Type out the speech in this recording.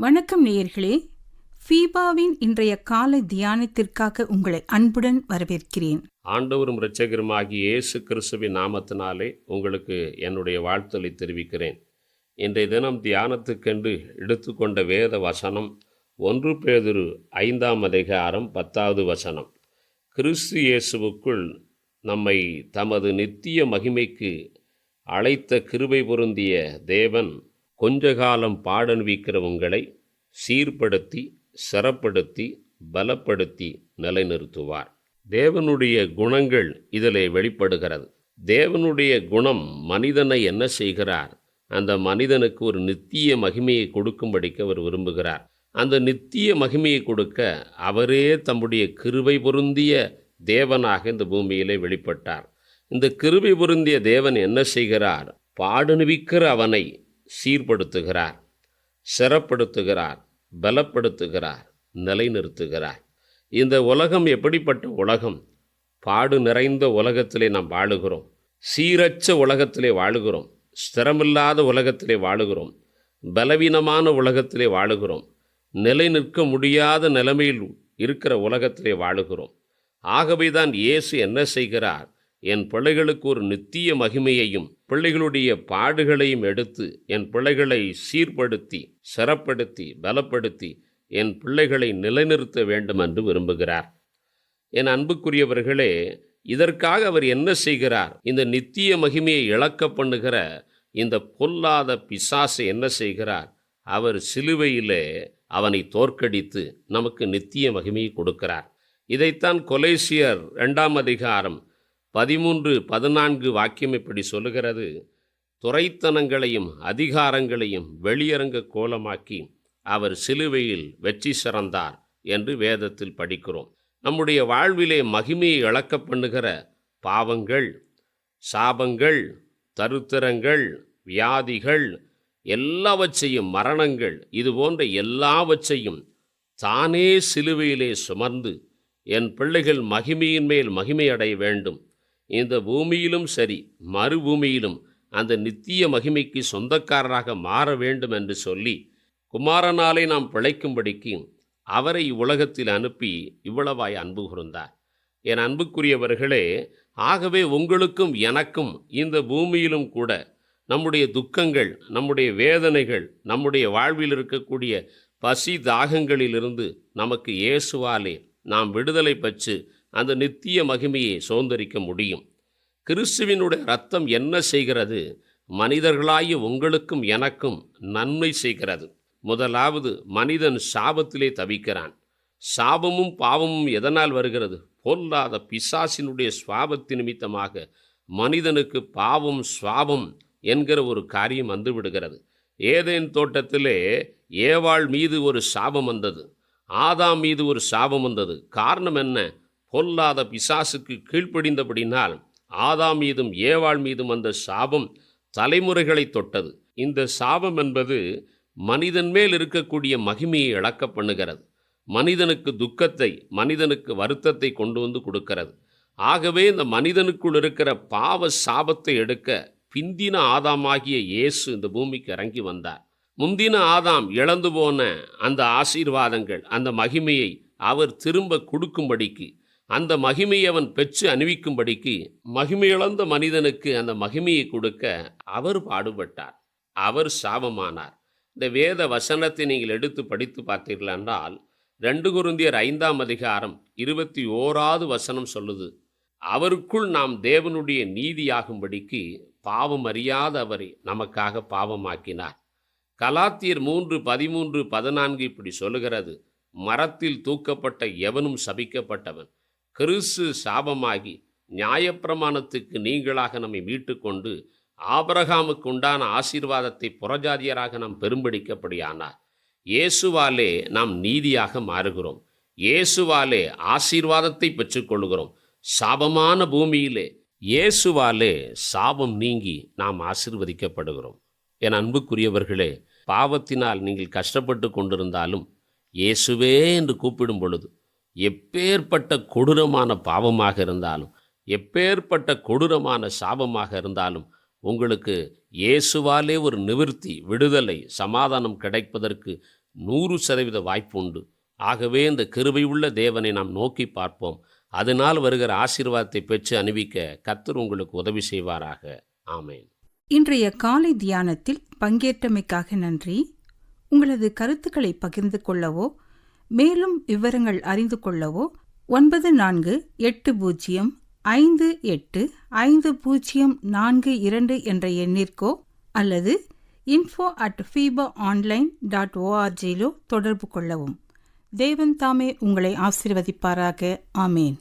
வணக்கம் நேயர்களே, ஃபீபாவின் இன்றைய காலை தியானத்திற்காக உங்களை அன்புடன் வரவேற்கிறேன். ஆண்டவரும் இரட்சகருமாகிய இயேசு கிறிஸ்துவின் நாமத்தினாலே உங்களுக்கு என்னுடைய வாழ்த்தலை தெரிவிக்கிறேன். இன்றைய தினம் தியானத்துக்கென்று எடுத்துக்கொண்ட வேத வசனம் 1 பேதுரு 5ஆம் அதிகாரம் 10வது வசனம். கிறிஸ்து இயேசுவுக்குள் நம்மை தமது நித்திய மகிமைக்கு அழைத்த கிருபை பொருந்திய தேவன் கொஞ்ச காலம் பாடனுவிக்கிற உங்களை சீர்படுத்தி, சிறப்படுத்தி, பலப்படுத்தி நிலைநிறுத்துவார். தேவனுடைய குணங்கள் இதிலே வெளிப்படுகிறது. தேவனுடைய குணம் மனிதனை என்ன செய்கிறார்? அந்த மனிதனுக்கு ஒரு நித்திய மகிமையை கொடுக்கும்படிக்கு அவர் விரும்புகிறார். அந்த நித்திய மகிமையை கொடுக்க அவரே தம்முடைய கிருபை பொருந்திய தேவனாக இந்த பூமியிலே வெளிப்பட்டார். இந்த கிருபை பொருந்திய தேவன் என்ன செய்கிறார்? பாடனுவிக்கிற அவனை சீர்படுத்துகிறார், சிறப்படுத்துகிறார், பலப்படுத்துகிறார், நிலைநிறுத்துகிறார். இந்த உலகம் எப்படிப்பட்ட உலகம்? பாடு நிறைந்த உலகத்திலே நாம் வாழுகிறோம். சீரற்ற உலகத்திலே வாழுகிறோம். ஸ்திரமில்லாத உலகத்திலே வாழுகிறோம். பலவீனமான உலகத்திலே வாழுகிறோம். நிலை நிற்க முடியாத நிலைமையில் இருக்கிற உலகத்திலே வாழுகிறோம். ஆகவேதான் இயேசு என்ன செய்கிறார்? என் பிள்ளைகளுக்கு ஒரு நித்திய மகிமையையும் பிள்ளைகளுடைய பாடுகளையும் எடுத்து என் பிள்ளைகளை சீர்படுத்தி, சிறப்படுத்தி, பலப்படுத்தி என் பிள்ளைகளை நிலைநிறுத்த வேண்டும் என்று விரும்புகிறார். என் அன்புக்குரியவர்களே, இதற்காக அவர் என்ன செய்கிறார்? இந்த நித்திய மகிமையை இழக்க பண்ணுகிற இந்த பொல்லாத பிசாசை என்ன செய்கிறார்? அவர் சிலுவையிலே அவனை தோற்கடித்து நமக்கு நித்திய மகிமையை கொடுக்கிறார். இதைத்தான் கொலேசியர் 2ஆம் அதிகாரம் 13-14 வாக்கியம் இப்படி சொல்லுகிறது. துரைத்தனங்களையும் அதிகாரங்களையும் வெளியரங்க கோலமாக்கி அவர் சிலுவையில் வெற்றி சிறந்தார் என்று வேதத்தில் படிக்கிறோம். நம்முடைய வாழ்விலே மகிமையை இழக்க பண்ணுகிற பாவங்கள், சாபங்கள், தருத்திரங்கள், வியாதிகள் எல்லாவற்றையும், மரணங்கள், இது போன்ற எல்லாவற்றையும் தானே சிலுவையிலே சுமந்து என் பிள்ளைகள் மகிமையின் மேல் மகிமை அடைய வேண்டும். இந்த பூமியிலும் சரி, மறுபூமியிலும் அந்த நித்திய மகிமைக்கு சொந்தக்காரராக மாற வேண்டும் என்று சொல்லி குமாரனாலே நாம் பிழைக்கும்படிக்கு அவரை உலகத்தில் அனுப்பி இவ்வளவாய் அன்பு கூர்ந்தார். என் அன்புக்குரியவர்களே, ஆகவே உங்களுக்கும் எனக்கும் இந்த பூமியிலும் கூட நம்முடைய துக்கங்கள், நம்முடைய வேதனைகள், நம்முடைய வாழ்வில் இருக்கக்கூடிய பசி தாகங்களிலிருந்து நமக்கு இயேசுவாலே நாம் விடுதலை பெற்று அந்த நித்திய மகிமையை சுதந்தரிக்க முடியும். கிறிஸ்துவினுடைய இரத்தம் என்ன செய்கிறது? மனிதர்களாகிய உங்களுக்கும் எனக்கும் நன்மை செய்கிறது. முதலாவது, மனிதன் சாபத்திலே தவிக்கிறான். சாபமும் பாவமும் எதனால் வருகிறது? பொல்லாத பிசாசினுடைய சுவாபத்தின் நிமித்தமாக மனிதனுக்கு பாவம், சுவாபம் என்கிற ஒரு காரியம் வந்து விடுகிறது. ஏதேன் தோட்டத்திலே ஏவாள் மீது ஒரு சாபம் வந்தது. ஆதாம் மீது ஒரு சாபம் வந்தது. காரணம் என்ன? பொல்லாத பிசாசுக்கு கீழ்ப்படிந்தபடினால் ஆதாம் மீதும் ஏவாள் மீதும் அந்த சாபம் தலைமுறைகளை தொட்டது. இந்த சாபம் என்பது மனிதன் மேல் இருக்கக்கூடிய மகிமையை இழக்க பண்ணுகிறது. மனிதனுக்கு துக்கத்தை, மனிதனுக்கு வருத்தத்தை கொண்டு வந்து கொடுக்கிறது. ஆகவே இந்த மனிதனுக்குள் இருக்கிற பாவ சாபத்தை எடுக்க பிந்தின ஆதாமாகிய இயேசு இந்த பூமிக்கு இறங்கி வந்தார். முந்தின ஆதாம் இழந்து போன அந்த ஆசீர்வாதங்கள், அந்த மகிமையை அவர் திரும்ப கொடுக்கும்படிக்கு, அந்த மகிமையை அவன் பெற்று அணிவிக்கும்படிக்கு, மகிமையிழந்த மனிதனுக்கு அந்த மகிமையை கொடுக்க அவர் பாடுபட்டார். அவர் சாபமானார். இந்த வேத வசனத்தை நீங்கள் எடுத்து படித்து பார்த்தீர்கள் என்றால் 2 கொரிந்தியர் 5ஆம் அதிகாரம் 21வது வசனம் சொல்லுது, அவருக்குள் நாம் தேவனுடைய நீதியாகும்படிக்கு பாவம் அறியாத அவரை நமக்காக பாவமாக்கினார். கலாத்தியர் 3:13-14 இப்படி சொல்லுகிறது, மரத்தில் தூக்கப்பட்ட எவனும் சபிக்கப்பட்டவன், கிறிஸ்து சாபமாகி நியாயப்பிரமாணத்துக்கு நீங்களாக நம்மை மீட்டு கொண்டு ஆபிரகாமுக்கு உண்டான ஆசீர்வாதத்தை புறஜாதியராக நாம் பெரும்படிக்கப்படியானார். இயேசுவாலே நாம் நீதியாக மாறுகிறோம். இயேசுவாலே ஆசீர்வாதத்தை பெற்றுக்கொள்கிறோம். சாபமான பூமியிலே இயேசுவாலே சாபம் நீங்கி நாம் ஆசீர்வதிக்கப்படுகிறோம். என் அன்புக்குரியவர்களே, பாவத்தினால் நீங்கள் கஷ்டப்பட்டு கொண்டிருந்தாலும் இயேசுவே என்று கூப்பிடும் பொழுது, எப்பேற்பட்ட கொடூரமான பாவமாக இருந்தாலும், எப்பேற்பட்ட கொடூரமான சாபமாக இருந்தாலும் உங்களுக்கு இயேசுவாலே ஒரு நிவிர்த்தி, விடுதலை, சமாதானம் கிடைப்பதற்கு 100% வாய்ப்பு உண்டு. ஆகவே இந்த கிருபை உள்ள தேவனை நாம் நோக்கி பார்ப்போம். அதனால் வருகிற ஆசீர்வாதத்தை பெற்று அனுபவிக்க கர்த்தர் உங்களுக்கு உதவி செய்வாராக. ஆமென். இன்றைய காலை தியானத்தில் பங்கேற்றமைக்காக நன்றி. உங்களது கருத்துக்களை பகிர்ந்து கொள்ளவோ மேலும் விவரங்கள் அறிந்து கொள்ளவோ 9458585042 என்ற எண்ணிற்கோ அல்லது info@fibaonline.org தொடர்பு கொள்ளவும். தேவன் தாமே உங்களை ஆசீர்வதிப்பாராக. ஆமேன்.